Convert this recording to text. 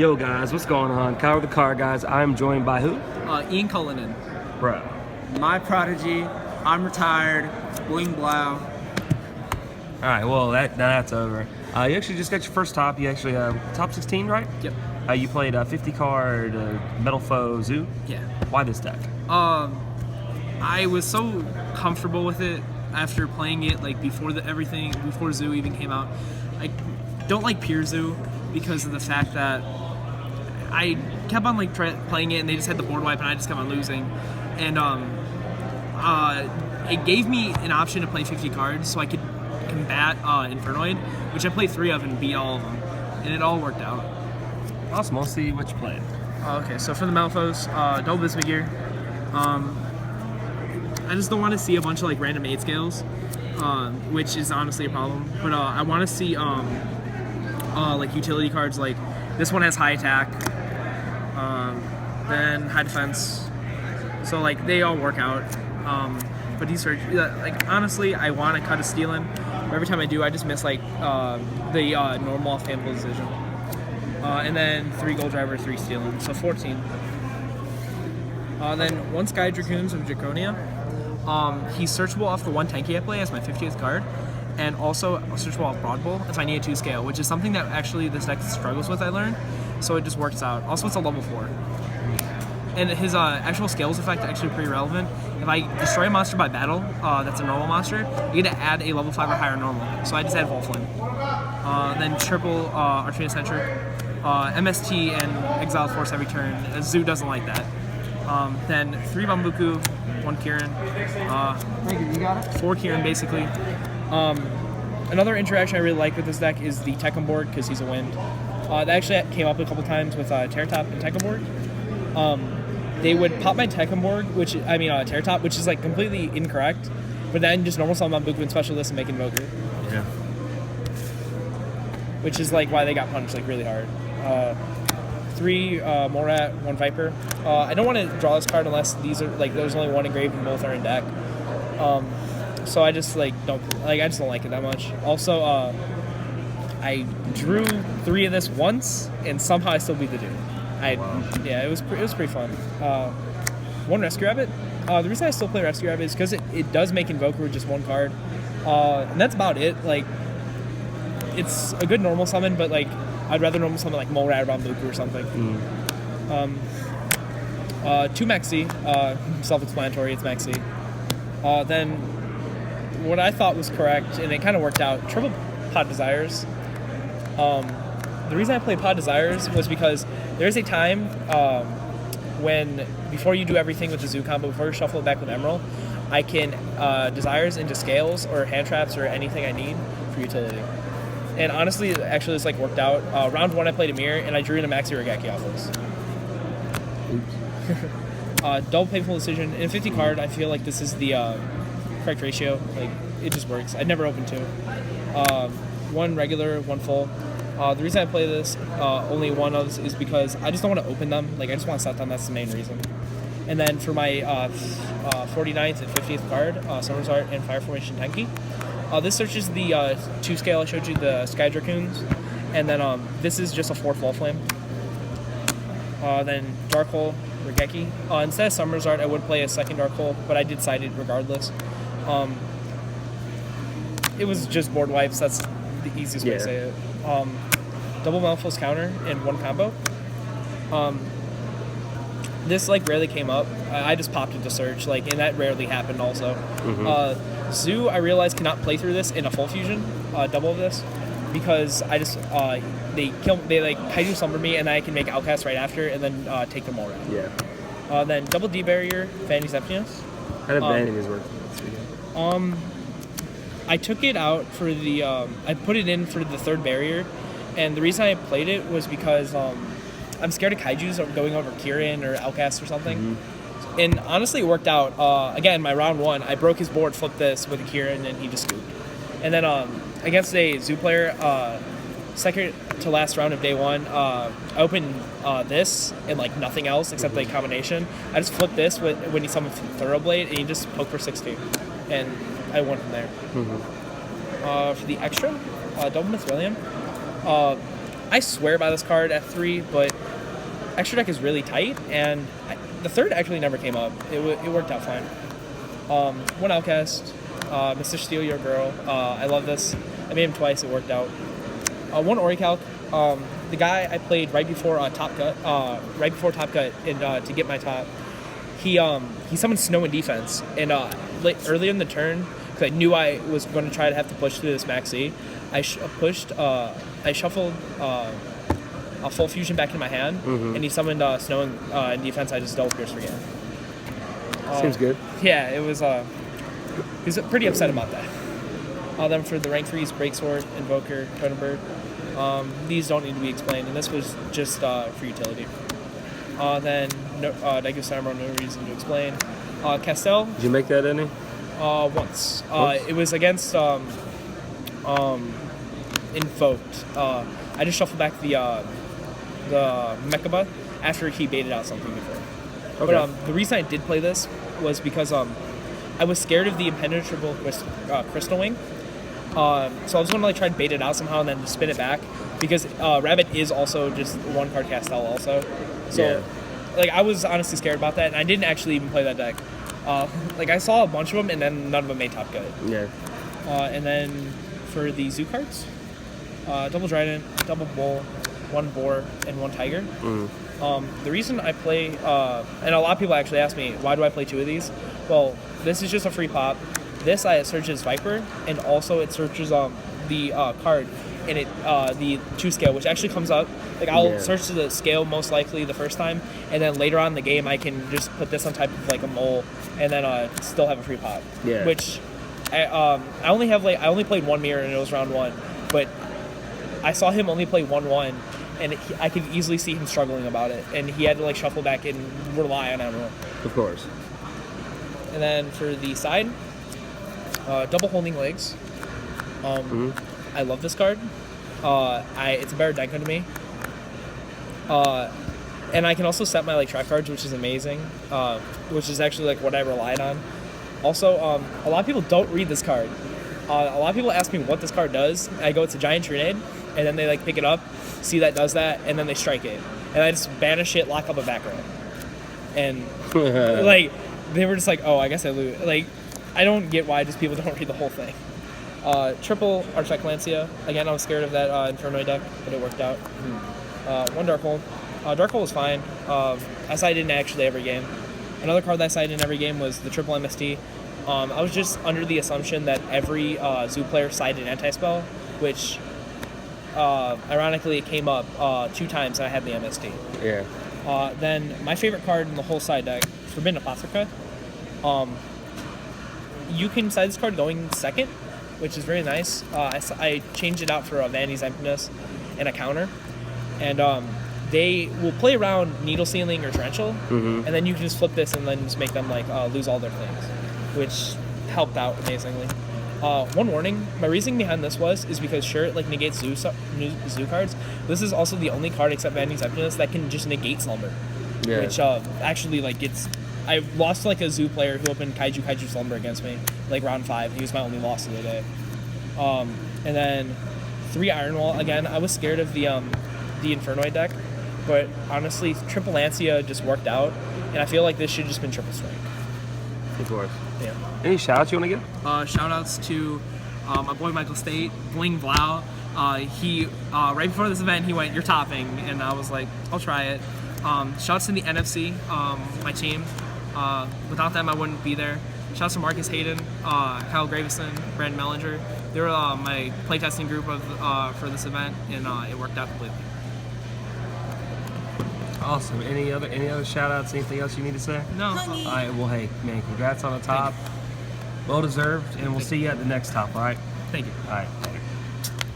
Yo guys, what's going on? Kyle with the Car Guys. I'm joined by who? Ian Cullinan. Bro. My prodigy. I'm retired. Bling blow. Alright, well that's over. You actually just got your first top. You actually top 16, right? Yep. You played 50 card Metalfoe Zoo. Yeah. Why this deck? I was so comfortable with it after playing it like before Zoo even came out. I don't like Pure Zoo because of the fact that I kept on like playing it and they just had the board wipe and I just kept on losing. And it gave me an option to play 50 cards so I could combat Infernoid, which I played 3 of and beat all of them, and it all worked out. Awesome. We'll see what you played. Okay, so for the Metalfoes, double Bismuth Gear. I just don't want to see a bunch of like random 8 scales, which is honestly a problem. But I want to see like utility cards. Like this one has high attack, then high defense. So like they all work out. But these are like honestly, I want to cut a steal in. But every time I do, I just miss like the normal off-handle decision. And then 3 gold driver, 3 stealing, so 14. Then 1 Sky Dracoons of Draconia. He's searchable off the 1 tanky I play as my 50th card, and also searchable off Broad Bull if I need a 2 scale, which is something that actually this deck struggles with, I learned, so it just works out. Also, it's a level 4. And his actual scales effect actually pretty relevant. If I destroy a monster by battle, that's a normal monster, you get to add a level 5 or higher normal. So I just add Volflin. Then triple Archfiend Eccentric, MST and Exile Force every turn. Zoo doesn't like that. Then 3 Bambuku, 1 Kieran, You got it? 4 Kieran basically. Another interaction I really like with this deck is the Tekkenborg because he's a wind. That actually came up a couple times with Terratop and Tekkenborg. They would pop my Tekkenborg, Terratop, which is like completely incorrect, but then just normal summon Bambuku and special this and make Invoker. Yeah. Which is like why they got punched like really hard. 3 Morat, 1 Viper. I don't want to draw this card unless these are like there's only 1 engraved and both are in deck. So I just I just don't like it that much. Also, I drew 3 of this once and somehow I still beat the dude. Yeah, it was pretty fun. 1 Rescue Rabbit. The reason I still play Rescue Rabbit is because it does make Invoker with just 1 card, and that's about it. Like, it's a good normal summon, but like I'd rather normal summon like Molrad or Bambuku or something. 2 Mexi, self-explanatory. It's Mexi. Then what I thought was correct, and it kind of worked out. Triple Pod Desires. The reason I played Pod Desires was because there's a time when, before you do everything with the Zoo combo, before you shuffle it back with Emerald, I can Desires into Scales or Hand Traps or anything I need for utility. And honestly, actually, this worked out. Round 1, I played a Mirror, and I drew in a Maxi Regeki off this. Double Painful Decision. In a 50 card, I feel like this is the correct ratio. Like, it just works. I'd never open 2. 1 regular, 1 full. The reason I play this, only 1 of is because I just don't want to open them. Like, I just want to set them. That's the main reason. And then for my 49th and 50th card, Summer's Art and Fire Formation Tenki. This searches the 2 scale I showed you, the Sky Dracoons. And then this is just a 4th Volflame. Then Dark Hole, Regeki. Instead of Summer's Art, I would play a 2nd Dark Hole, but I did side it regardless. It was just board wipes. That's the easiest way to say it. Double Metalfoe's Counter in 1 combo. This rarely came up. I just popped it to search, and that rarely happened also. Zoo, I realized, cannot play through this in a full fusion, double of this, because I just they Kaiju Slumber me, and I can make Outcast right after, and then take them all around. Yeah. Then double D Barrier, Vanity's Emptiness. How did Vanity's work? I took it out for the I put it in for the 3rd barrier, and the reason I played it was because I'm scared of Kaijus going over Kieran or Outcast or something. And honestly, it worked out. Again, my round 1, I broke his board, flipped this with a Kieran, and he just scooped. And then against a Zoo player, second to last round of day 1, I opened this and nothing else except the combination. I just flipped this when he summoned Thoroughblade, and he just poked for 6-2. And I went from there. For the extra, Double Myth William, I swear by this card at 3, but extra deck is really tight, and the third actually never came up. It worked out fine. 1 Outcast, Mr. Steal Your Girl. I love this. I made him twice. It worked out. 1 Orichalc. The guy I played right before Top Cut, and to get my top, he summoned Snow in defense, and earlier in the turn, because I knew I was going to try to have to push through this maxi, I shuffled a full fusion back in my hand, and he summoned Snow in defense. I just double pierce for game. Seems good. Yeah, it was. He was pretty upset about that. Then for the rank 3s, Breaksword, Invoker, Totem these don't need to be explained, and this was just for utility. Then Daegu Samuro, no reason to explain. Castel. Did you make that any? Once. It was against Invoked. I just shuffled back the Mechaba after he baited out something before. Okay. But the reason I did play this was because I was scared of the impenetrable Crystal Wing. So I was going to try to bait it out somehow and then just spin it back, because Rabbit is also just 1 card Castel also. So I was honestly scared about that, and I didn't actually even play that deck. I saw a bunch of them, and then none of them made top cut. Yeah. And then for the Zoo cards, double Trident, double Bull, 1 Boar, and 1 Tiger. The reason I play, and a lot of people actually ask me, why do I play 2 of these? Well, this is just a free pop. This it searches Viper, and also it searches the card, and the 2 scale, which actually comes up. I'll search the scale most likely the first time, and then later on in the game I can just put this on type of a mole, and then still have a free pop. Yeah. Which I only played 1 mirror, and it was round 1, but I saw him only play 1/1, and I could easily see him struggling about it, and he had to shuffle back and rely on Emerald. Of course. And then for the side, double Holding Legs. I love this card. It's a better deck to me. And I can also set my trap cards, which is amazing. Which is actually what I relied on. Also, a lot of people don't read this card. A lot of people ask me what this card does. I go, it's a giant Trinade, and then they pick it up, see that does that, and then they strike it. And I just banish it, lock up a back row. And they were just oh, I guess I lose. I don't get why just people don't read the whole thing. Triple Architect Lancia. Again, I was scared of that Infernoid deck, but it worked out. 1 Darkhold. Darkhold was fine. I sided in actually every game. Another card that I sided in every game was the Triple MST. I was just under the assumption that every Zoo player sided Anti-Spell, which ironically it came up 2 times and I had the MST. Yeah. Then my favorite card in the whole side deck, Forbidden Apothecary. You can side this card going second, which is very nice. I changed it out for Vanity's Emptiness and a counter. And they will play around Needle Sealing or Torrential, and then you can just flip this and then just make them lose all their things, which helped out amazingly. 1 warning, my reasoning behind this is because sure, it negates Zoo cards. This is also the only card except Vanity's Emptiness that can just negate Slumber, which actually gets. I lost to a Zoo player who opened Kaiju Slumber against me, round 5. He was my only loss of the day. And then 3 Iron Wall. Again, I was scared of the Infernoid deck, but honestly, Triple Lancia just worked out, and I feel this should just been Triple Strike. Of course. Yeah. Any shout-outs you want to give? Shout-outs to my boy Michael State, Bling Blau. He right before this event, he went, "You're topping," and I was like, "I'll try it." Shouts to the NFC, my team. Without them, I wouldn't be there. Shouts to Marcus Hayden, Kyle Gravison, Brandon Mellinger. They were my playtesting group for this event, and it worked out completely. Awesome. Any other shout outs? Anything else you need to say? No. All right. Well, hey, man, congrats on the top. Well deserved, and we'll see you at the next top. All right. Thank you. All right.